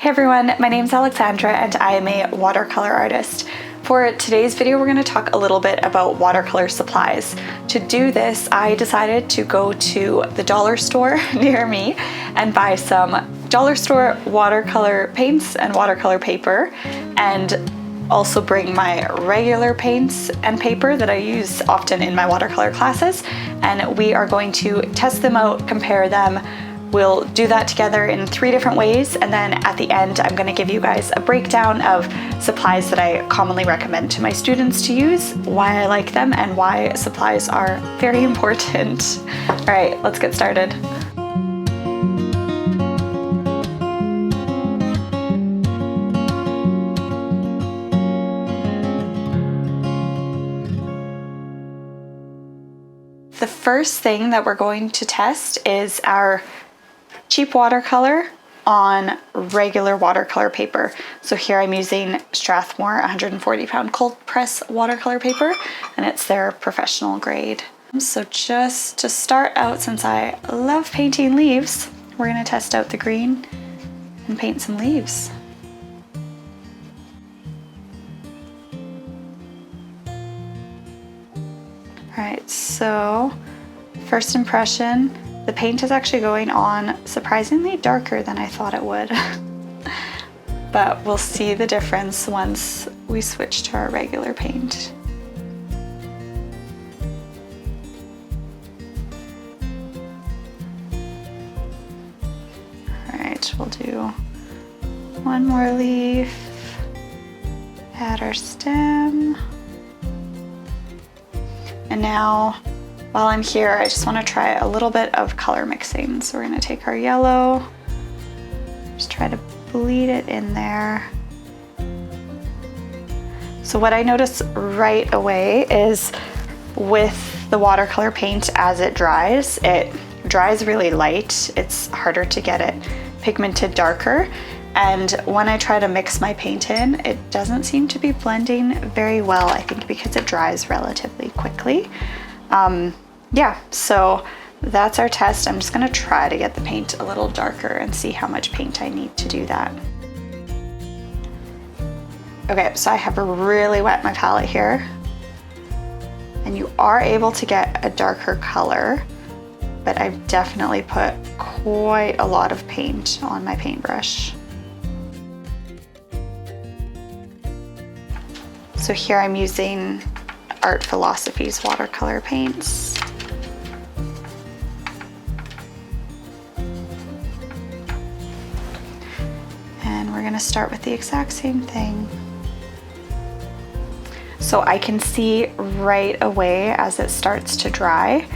Hey everyone, my name's Alexandra and I am a watercolor artist. For today's video, we're going to talk a little bit about watercolor supplies. To do this, I decided to go to the dollar store near me and buy some dollar store watercolor paints and watercolor paper, and also bring my regular paints and paper that I use often in my watercolor classes, and we are going to test them out, compare them. We'll do that together in 3 different ways, and then at the end I'm going to give you guys a breakdown of supplies that I commonly recommend to my students to use, why I like them, and why supplies are very important. All right, let's get started. The first thing that we're going to test is our cheap watercolor on regular watercolor paper. So here I'm using Strathmore 140 pound Coldpress watercolor paper, and it's their professional grade. So just to start out, since I love painting leaves, we're gonna test out the green and paint some leaves. All right, so first impression, the paint is actually going on surprisingly darker than I thought it would. But we'll see the difference once we switch to our regular paint. All right, we'll do one more leaf, add our stem. And now, while I'm here, I just want to try a little bit of color mixing. So we're going to take our yellow, just try to bleed it in there. So what I notice right away is with the watercolor paint, as it dries really light. It's harder to get it pigmented darker. And when I try to mix my paint in, it doesn't seem to be blending very well, I think because it dries relatively quickly. Yeah, so that's our test. I'm just gonna try to get the paint a little darker and see how much paint I need to do that. Okay, so I have really wet my palette here, and you are able to get a darker color, but I've definitely put quite a lot of paint on my paintbrush. So here I'm using Art Philosophy's watercolor paints. And we're gonna start with the exact same thing. So I can see right away as it starts to dry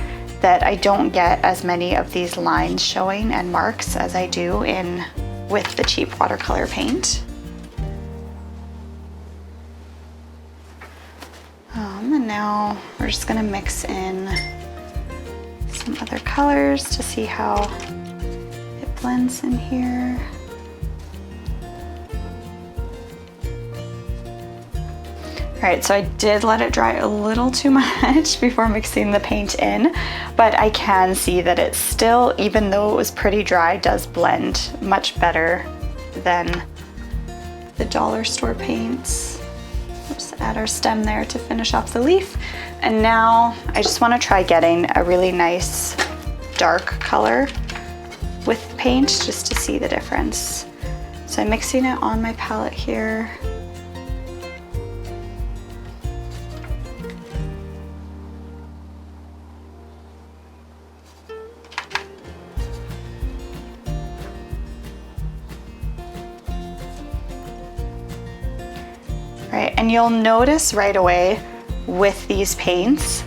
that I don't get as many of these lines showing and marks as I do with the cheap watercolor paint. And now we're just gonna mix in some other colors to see how it blends in here. All right, so I did let it dry a little too much before mixing the paint in, but I can see that it still, even though it was pretty dry, does blend much better than the dollar store paints. Just add our stem there to finish off the leaf. And now I just want to try getting a really nice dark color with paint just to see the difference. So I'm mixing it on my palette here. Right, and you'll notice right away with these paints,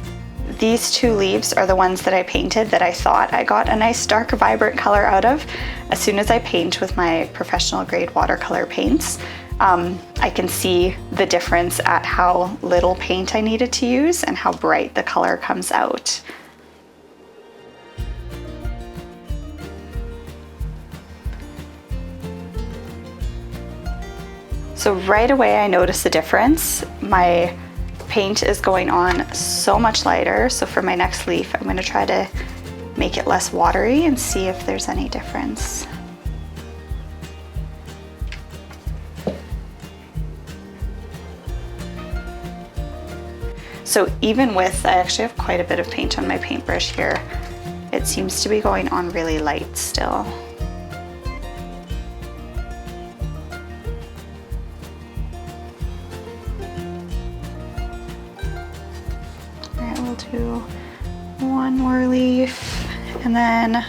these 2 leaves are the ones that I painted that I thought I got a nice dark vibrant color out of. As soon as I paint with my professional grade watercolor paints, I can see the difference at how little paint I needed to use and how bright the color comes out. So right away I notice the difference. My paint is going on so much lighter. So for my next leaf, I'm going to try to make it less watery and see if there's any difference. So even with, I actually have quite a bit of paint on my paintbrush here, it seems to be going on really light still. All right, we'll do one more leaf, and then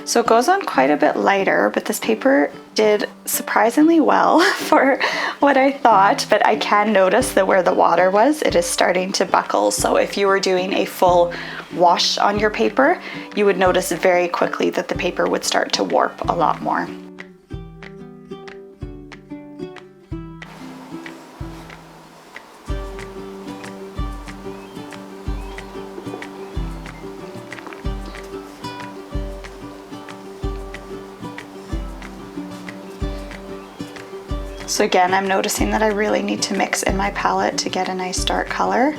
so it goes on quite a bit lighter, but this paper did surprisingly well for what I thought, but I can notice that where the water was, it is starting to buckle. So if you were doing a full wash on your paper, you would notice very quickly that the paper would start to warp a lot more. So again, I'm noticing that I really need to mix in my palette to get a nice dark color.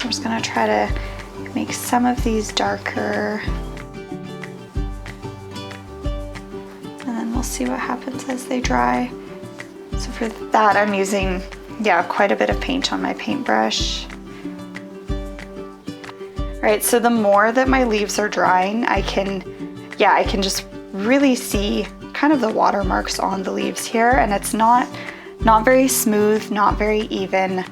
I'm just gonna try to make some of these darker, and then we'll see what happens as they dry. So for that, I'm using, yeah, quite a bit of paint on my paintbrush. All right, so the more that my leaves are drying, I can just really see kind of the watermarks on the leaves here, and it's not very smooth, not very even.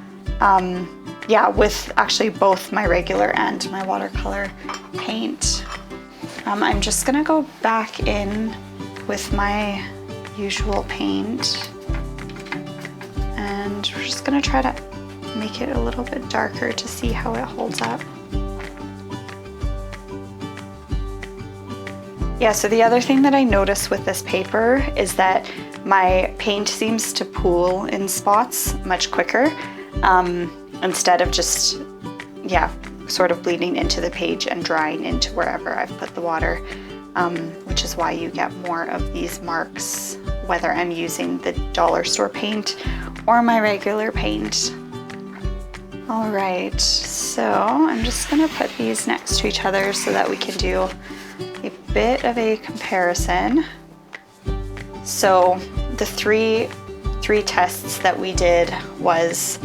Yeah, with actually both my regular and my watercolor paint. I'm just gonna go back in with my usual paint, and we're just gonna try to make it a little bit darker to see how it holds up. Yeah, so the other thing that I notice with this paper is that my paint seems to pool in spots much quicker. Instead of just, yeah, sort of bleeding into the page and drying into wherever I've put the water, which is why you get more of these marks, whether I'm using the dollar store paint or my regular paint. All right, so I'm just gonna put these next to each other so that we can do a bit of a comparison. So the three tests that we did was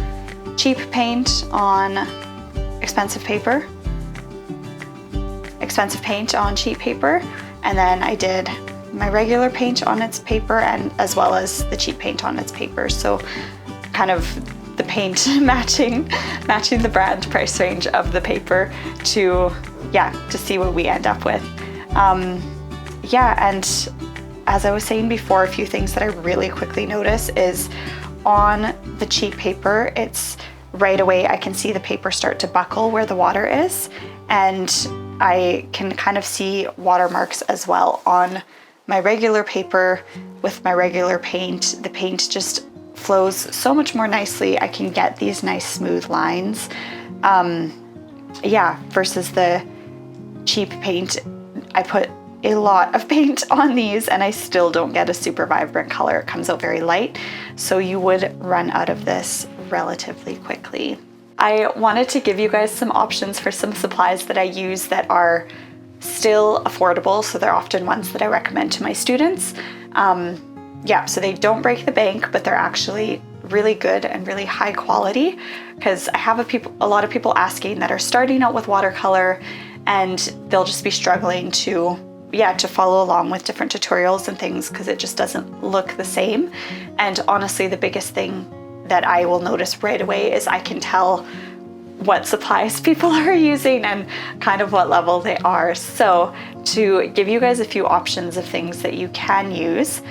cheap paint on expensive paper, expensive paint on cheap paper, and then I did my regular paint on its paper and as well as the cheap paint on its paper. So kind of the paint matching the brand price range of the paper to see what we end up with. Yeah, and as I was saying before, a few things that I really quickly notice is on the cheap paper, it's right away I can see the paper start to buckle where the water is, and I can kind of see watermarks as well on my regular paper with my regular paint. The paint just flows so much more nicely. I can get these nice smooth lines. Yeah, versus the cheap paint, I put a lot of paint on these and I still don't get a super vibrant color. It comes out very light, so you would run out of this relatively quickly. I wanted to give you guys some options for some supplies that I use that are still affordable, so they're often ones that I recommend to my students. Yeah, so they don't break the bank, but they're actually really good and really high quality, because I have a lot of people asking that are starting out with watercolor and they'll just be struggling to follow along with different tutorials and things because it just doesn't look the same. And honestly, the biggest thing that I will notice right away is I can tell what supplies people are using and kind of what level they are. So to give you guys a few options of things that you can use,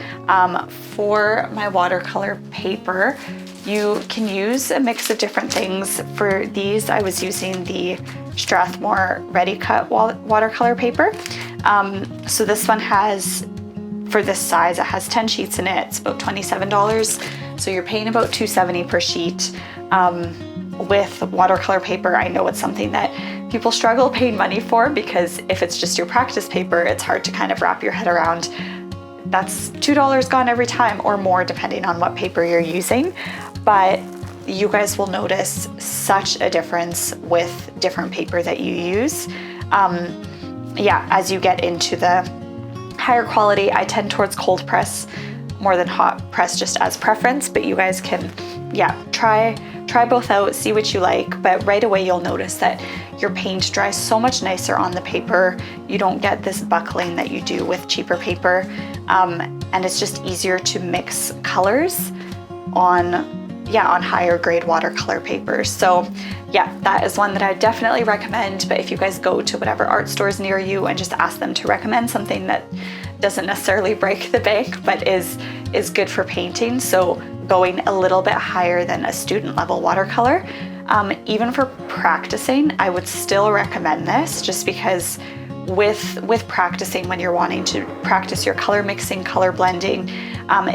for my watercolor paper, you can use a mix of different things. For these, I was using the Strathmore Ready Cut watercolor paper. So this one has for this size, it has 10 sheets in it. It's about $27. So you're paying about $2.70 per sheet. With watercolor paper, I know it's something that people struggle paying money for, because if it's just your practice paper, it's hard to kind of wrap your head around. That's $2 gone every time, or more depending on what paper you're using. But you guys will notice such a difference with different paper that you use. Yeah, as you get into the higher quality, I tend towards cold press more than hot press, just as preference, but you guys can, yeah, try both out, see what you like. But right away you'll notice that your paint dries so much nicer on the paper. You don't get this buckling that you do with cheaper paper, and it's just easier to mix colors on higher grade watercolor paper. So yeah, that is one that I definitely recommend. But if you guys go to whatever art stores near you and just ask them to recommend something that doesn't necessarily break the bank, but is good for painting, so going a little bit higher than a student level watercolor, even for practicing, I would still recommend this, just because with practicing, when you're wanting to practice your color mixing, color blending,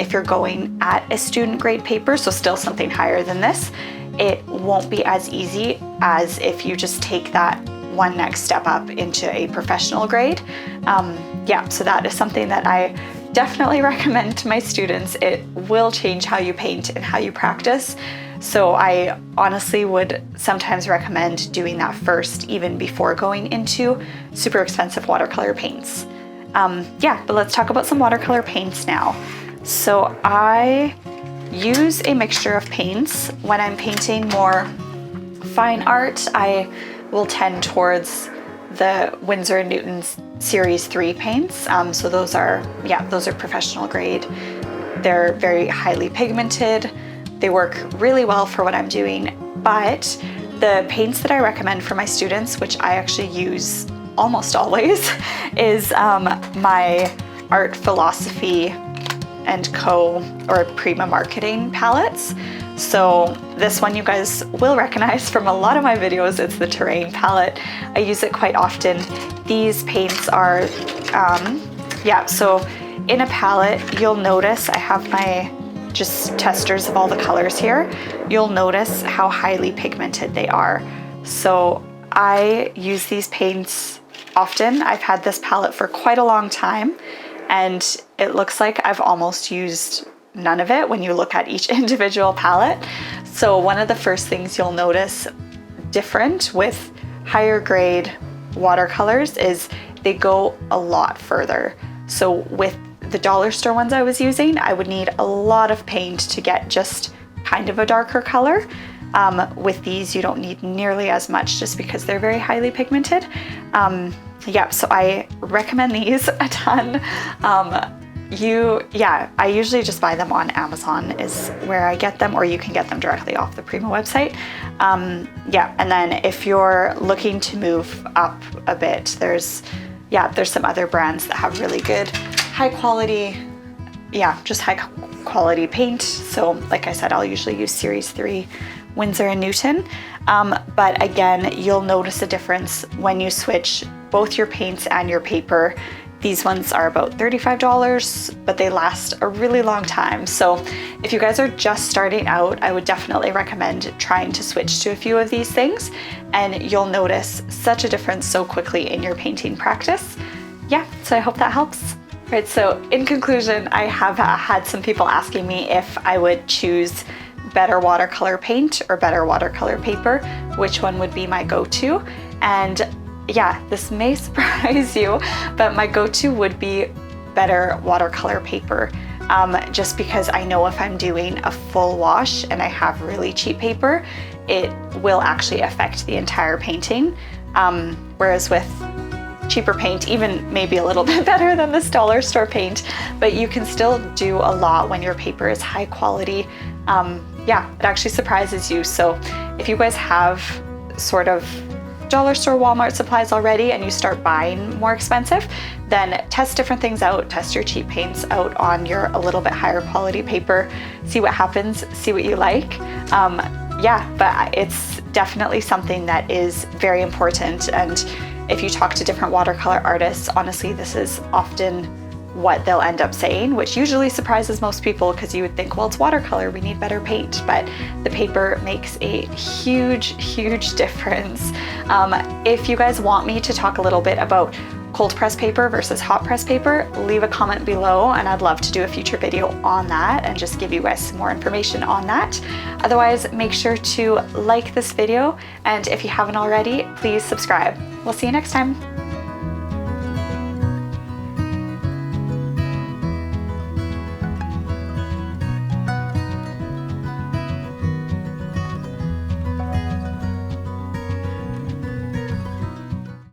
if you're going at a student grade paper, so still something higher than this, it won't be as easy as if you just take that one next step up into a professional grade. Yeah, so that is something that I definitely recommend to my students. It will change how you paint and how you practice. So I honestly would sometimes recommend doing that first, even before going into super expensive watercolor paints. Yeah, but let's talk about some watercolor paints now. So I use a mixture of paints. When I'm painting more fine art, I will tend towards the Winsor & Newton Series 3 paints. So those are professional grade. They're very highly pigmented. They work really well for what I'm doing. But the paints that I recommend for my students, which I actually use almost always, is my Art Philosophy & Co. or Prima marketing palettes. So this one you guys will recognize from a lot of my videos. It's the Terrain palette. I use it quite often. These paints are, so in a palette, you'll notice I have my just testers of all the colors here. You'll notice how highly pigmented they are. So I use these paints often. I've had this palette for quite a long time, and it looks like I've almost used none of it when you look at each individual palette. So one of the first things you'll notice different with higher grade watercolors is they go a lot further. So with the dollar store ones I was using, I would need a lot of paint to get just kind of a darker color. With these, you don't need nearly as much, just because they're very highly pigmented. Yeah, so I recommend these a ton. I usually just buy them on Amazon is where I get them, or you can get them directly off the Prima website. Yeah, and then if you're looking to move up a bit, there's some other brands that have really good high quality paint. So like I said, I'll usually use Series 3 Winsor & Newton. But again, you'll notice a difference when you switch both your paints and your paper. These ones are about $35, but they last a really long time. So if you guys are just starting out, I would definitely recommend trying to switch to a few of these things, and you'll notice such a difference so quickly in your painting practice. Yeah, so I hope that helps. Right, so in conclusion, I have had some people asking me if I would choose better watercolor paint or better watercolor paper, which one would be my go-to. And yeah, this may surprise you, but my go-to would be better watercolor paper, just because I know if I'm doing a full wash and I have really cheap paper, it will actually affect the entire painting. Whereas with cheaper paint, even maybe a little bit better than this dollar store paint, but you can still do a lot when your paper is high quality. Yeah, it actually surprises you. So if you guys have sort of dollar store Walmart supplies already and you start buying more expensive, then test different things out. Test your cheap paints out on your a little bit higher quality paper, see what happens, see what you like. Yeah, but it's definitely something that is very important. And if you talk to different watercolor artists, honestly, this is often what they'll end up saying, which usually surprises most people because you would think, well, it's watercolor, we need better paint, but the paper makes a huge difference. If you guys want me to talk a little bit about cold press paper versus hot press paper, leave a comment below and I'd love to do a future video on that and just give you guys some more information on that. Otherwise, make sure to like this video, and if you haven't already, please subscribe. We'll see you next time.